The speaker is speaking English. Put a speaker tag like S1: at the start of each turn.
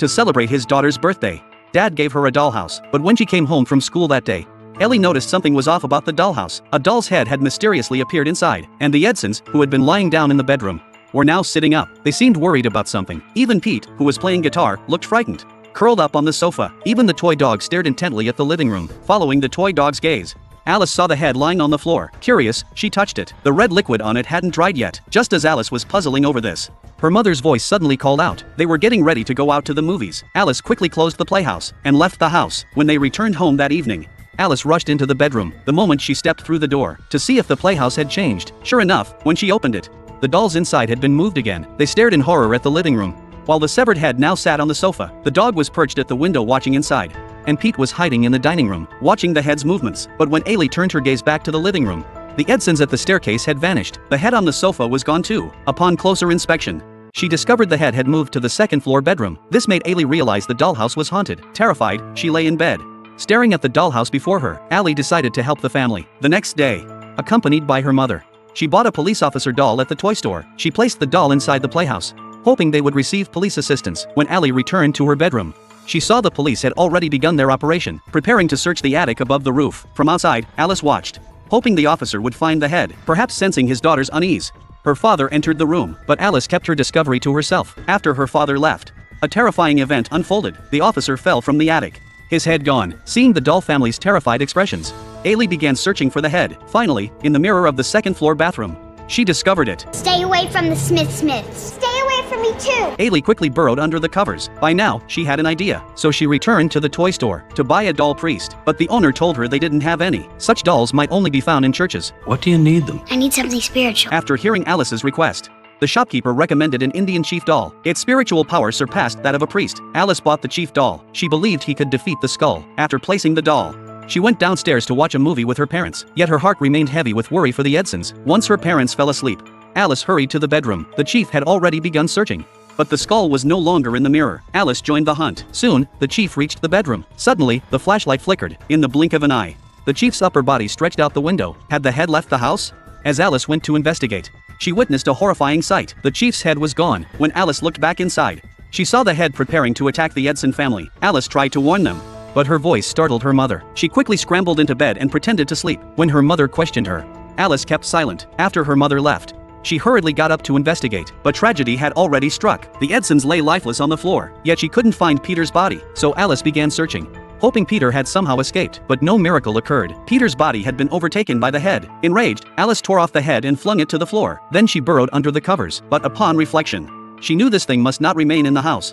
S1: to celebrate his daughter's birthday. Dad gave her a dollhouse, but when she came home from school that day, Ellie noticed something was off about the dollhouse. A doll's head had mysteriously appeared inside, and the Edsons, who had been lying down in the bedroom, were now sitting up. They seemed worried about something. Even Pete, who was playing guitar, looked frightened. Curled up on the sofa, even the toy dog stared intently at the living room, following the toy dog's gaze. Alice saw the head lying on the floor. Curious, she touched it. The red liquid on it hadn't dried yet. Just as Alice was puzzling over this, her mother's voice suddenly called out. They were getting ready to go out to the movies. Alice quickly closed the playhouse and left the house. When they returned home that evening, Alice rushed into the bedroom the moment she stepped through the door to see if the playhouse had changed. Sure enough, when she opened it, the dolls inside had been moved again. They stared in horror at the living room, while the severed head now sat on the sofa. The dog was perched at the window watching inside, and Pete was hiding in the dining room, watching the head's movements. But when Ailey turned her gaze back to the living room, the Edsons at the staircase had vanished. The head on the sofa was gone too. Upon closer inspection, she discovered the head had moved to the second-floor bedroom. This made Ailey realize the dollhouse was haunted. Terrified, she lay in bed, staring at the dollhouse before her. Allie decided to help the family. The next day, accompanied by her mother, she bought a police officer doll at the toy store. She placed the doll inside the playhouse, hoping they would receive police assistance. When Allie returned to her bedroom, she saw the police had already begun their operation, preparing to search the attic above the roof. From outside, Alice watched, hoping the officer would find the head. Perhaps sensing his daughter's unease, her father entered the room, but Alice kept her discovery to herself. After her father left, a terrifying event unfolded. The officer fell from the attic, his head gone. Seeing the doll family's terrified expressions, Ailey began searching for the head. Finally, in the mirror of the second-floor bathroom, she discovered it.
S2: Stay away from the Smiths. Stay away from me too.
S1: Ailey quickly burrowed under the covers. By now, she had an idea. So she returned to the toy store to buy a doll priest. But the owner told her they didn't have any. Such dolls might only be found in churches.
S3: What do you need them?
S2: I need something spiritual.
S1: After hearing Alice's request, the shopkeeper recommended an Indian chief doll. Its spiritual power surpassed that of a priest. Alice bought the chief doll. She believed he could defeat the skull. After placing the doll, she went downstairs to watch a movie with her parents. Yet her heart remained heavy with worry for the Edsons. Once her parents fell asleep, Alice hurried to the bedroom. The chief had already begun searching, but the skull was no longer in the mirror. Alice joined the hunt. Soon, the chief reached the bedroom. Suddenly, the flashlight flickered. In the blink of an eye, the chief's upper body stretched out the window. Had the head left the house? As Alice went to investigate, she witnessed a horrifying sight. The chief's head was gone. When Alice looked back inside, she saw the head preparing to attack the Edson family. Alice tried to warn them, but her voice startled her mother. She quickly scrambled into bed and pretended to sleep. When her mother questioned her, Alice kept silent. After her mother left, she hurriedly got up to investigate, but tragedy had already struck. The Edsons lay lifeless on the floor, yet she couldn't find Peter's body. So Alice began searching, hoping Peter had somehow escaped. But no miracle occurred. Peter's body had been overtaken by the head. Enraged, Alice tore off the head and flung it to the floor. Then she burrowed under the covers. But upon reflection, she knew this thing must not remain in the house.